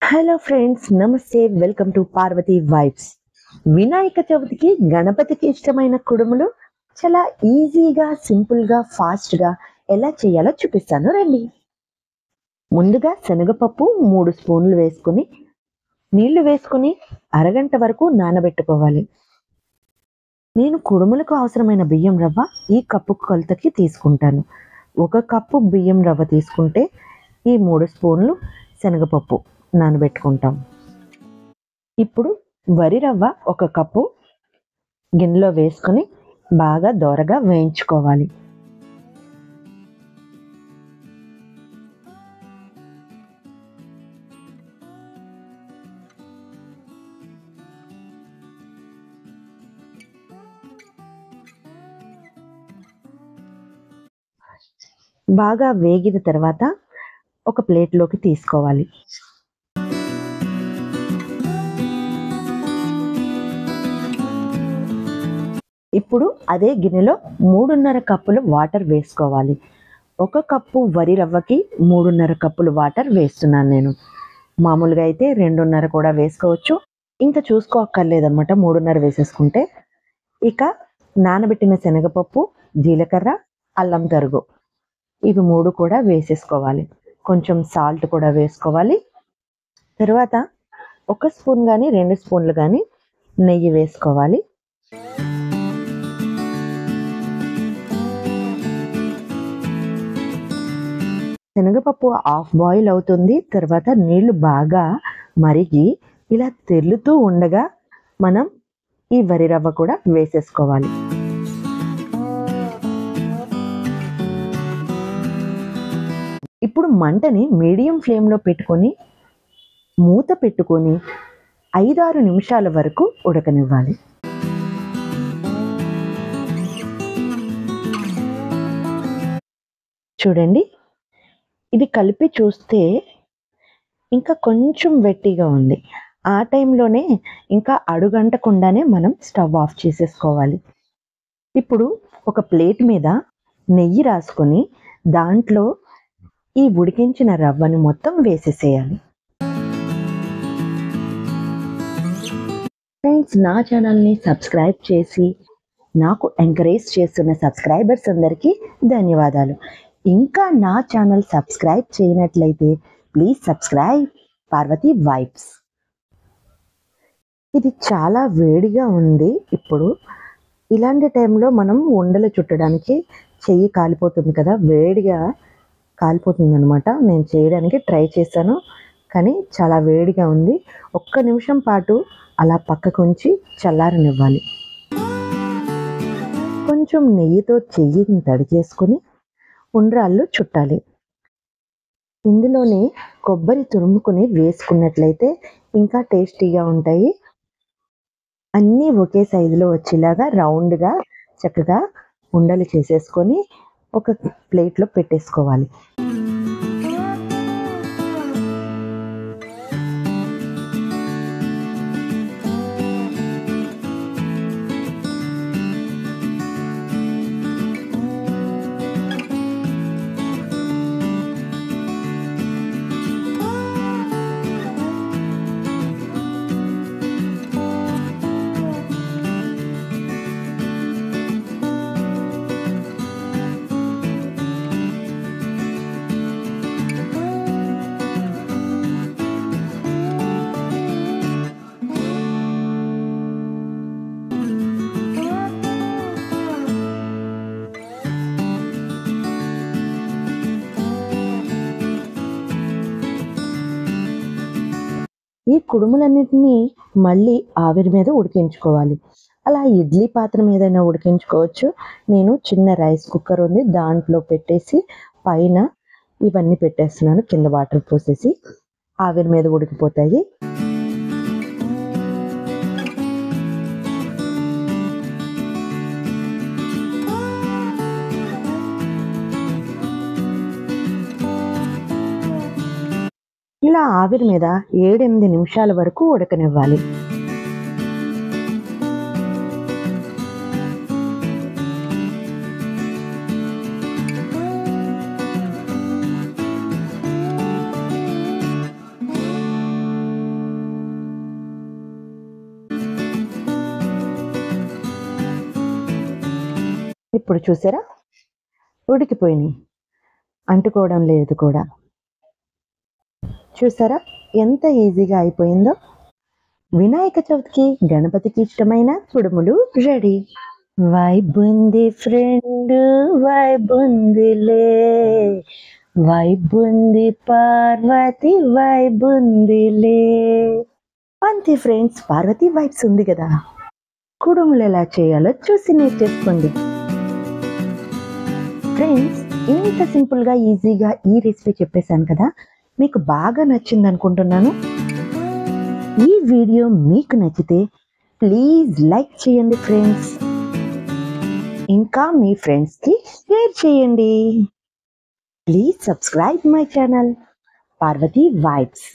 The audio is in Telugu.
హలో ఫ్రెండ్స్, నమస్తే. Welcome to Parvathi vibes. Vinayaka చవితికి గణపతికి ఇష్టమైన కుడుములు చాలా ఈజీగా, సింపుల్గా, ఫాస్ట్గా ఎలా చేయాలో చూపిస్తాను రండి. ముందుగా శనగపప్పు 3 స్పూన్లు వేసుకుని నీళ్లు వేసుకుని అరగంట వరకు నానబెట్టుకోవాలి. నేను కుడుములకు అవసరమైన బియ్యం రవ్వ ఈ కప్పు కొలతకి తీసుకుంటాను. 1 కప్పు బియ్యం రవ్వ తీసుకుంటే ఈ 3 స్పూన్లు శనగపప్పు నానబెట్టుకుంటాం. ఇప్పుడు వరి రవ్వ 1 కప్పు గిన్నెలో వేసుకొని బాగా దోరగా వేయించుకోవాలి. బాగా వేగిన తర్వాత ఒక ప్లేట్లోకి తీసుకోవాలి. ఇప్పుడు అదే గిన్నెలో 3.5 కప్పులు వాటర్ వేసుకోవాలి. 1 కప్పు వరి రవ్వకి 3.5 కప్పులు వాటర్ వేస్తున్నాను నేను. మామూలుగా అయితే 2.5 కూడా వేసుకోవచ్చు. ఇంకా చూసుకోక్కర్లేదన్నమాట, 3.5 వేసేసుకుంటే. ఇక నానబెట్టిన శనగపప్పు, జీలకర్ర, అల్లం తరుగు ఇవి 3 కూడా వేసేసుకోవాలి. కొంచెం సాల్ట్ కూడా వేసుకోవాలి. తర్వాత 1 స్పూన్ కానీ 2 స్పూన్లు కానీ నెయ్యి వేసుకోవాలి. శనగపప్పు హాఫ్ బాయిల్ అవుతుంది. తర్వాత నీళ్లు బాగా మరిగి ఇలా తెల్లుతూ ఉండగా మనం ఈ వరి రవ్వ కూడా వేసేసుకోవాలి. ఇప్పుడు మంటని మీడియం ఫ్లేమ్లో పెట్టుకొని మూత పెట్టుకొని 5-6 నిమిషాల వరకు ఉడకనివ్వాలి. చూడండి, ఇది కలిపి చూస్తే ఇంకా కొంచెం వెట్టిగా ఉంది. ఆ టైంలోనే ఇంకా అడుగంటకుండానే మనం స్టవ్ ఆఫ్ చేసేసుకోవాలి. ఇప్పుడు ఒక ప్లేట్ మీద నెయ్యి రాసుకొని దాంట్లో ఈ ఉడికించిన రవ్వని మొత్తం వేసేసేయాలి. ఫ్రెండ్స్, నా ఛానల్ని సబ్స్క్రైబ్ చేసి నాకు ఎంకరేజ్ చేస్తున్న సబ్స్క్రైబర్స్ అందరికీ ధన్యవాదాలు. ఇంకా నా ఛానల్ సబ్స్క్రైబ్ చేయనట్లయితే ప్లీజ్ సబ్స్క్రైబ్ పార్వతి వైబ్స్. ఇది చాలా వేడిగా ఉంది. ఇప్పుడు ఇలాంటి టైంలో మనం ఉండలు చుట్టడానికి చెయ్యి కాలిపోతుంది కదా, వేడిగా కాలిపోతుంది అనమాట. నేను చేయడానికి ట్రై చేశాను, కానీ చాలా వేడిగా ఉంది. 1 నిమిషం పాటు అలా పక్కకుంచి చల్లారనివ్వాలి. కొంచెం నెయ్యితో చెయ్యిని తడి చేసుకుని ఉండ్రాళ్ళు చుట్టాలి. ఇందులోనే కొబ్బరి తురుముకొని వేసుకున్నట్లయితే ఇంకా టేస్టీగా ఉంటాయి. అన్నీ ఒకే సైజులో వచ్చేలాగా రౌండ్గా చక్కగా ఉండలు చేసేసుకొని ఒక ప్లేట్లో పెట్టేసుకోవాలి. ఈ కుడుములన్నిటినీ మళ్ళీ ఆవిరి మీద ఉడికించుకోవాలి. అలా ఇడ్లీ పాత్ర మీదైనా ఉడికించుకోవచ్చు. నేను చిన్న రైస్ కుక్కర్ ఉంది, దాంట్లో పెట్టేసి పైన ఇవన్నీ పెట్టేస్తున్నాను. కింద వాటర్ పోసేసి ఆవిరి మీద ఉడికిపోతాయి. ఇలా ఆవిరి మీద 7-8 నిమిషాల వరకు ఉడకనివ్వాలి. ఇప్పుడు చూసారా, ఉడికిపోయినాయి, అంటుకోవడం లేదు కూడా. చూసారా ఎంత ఈజీగా అయిపోయిందో. వినాయక చవితికి గణపతికి ఇష్టమైన కుడుములు రెడీ. వైబుంది ఫ్రెండ్, వైబుందిలే, వైబుంది పార్వతి, వైబుందిలే. అంతే ఫ్రెండ్స్, పార్వతి వైబ్స్ ఉంది కదా. కుడుములు ఎలా చేయాలో చూసి నేర్చేసుకోండి ఫ్రెండ్స్. ఇంత సింపుల్గా ఈజీగా ఈ రెసిపీ చెప్పేశాను కదా, మీకు బాగా నచ్చింది అనుకుంటున్నాను. ఈ వీడియో మీకు నచ్చితే ప్లీజ్ లైక్ చేయండి ఫ్రెండ్స్, ఇంకా మీ ఫ్రెండ్స్కి షేర్ చేయండి. Please subscribe my channel Parvathi vibes.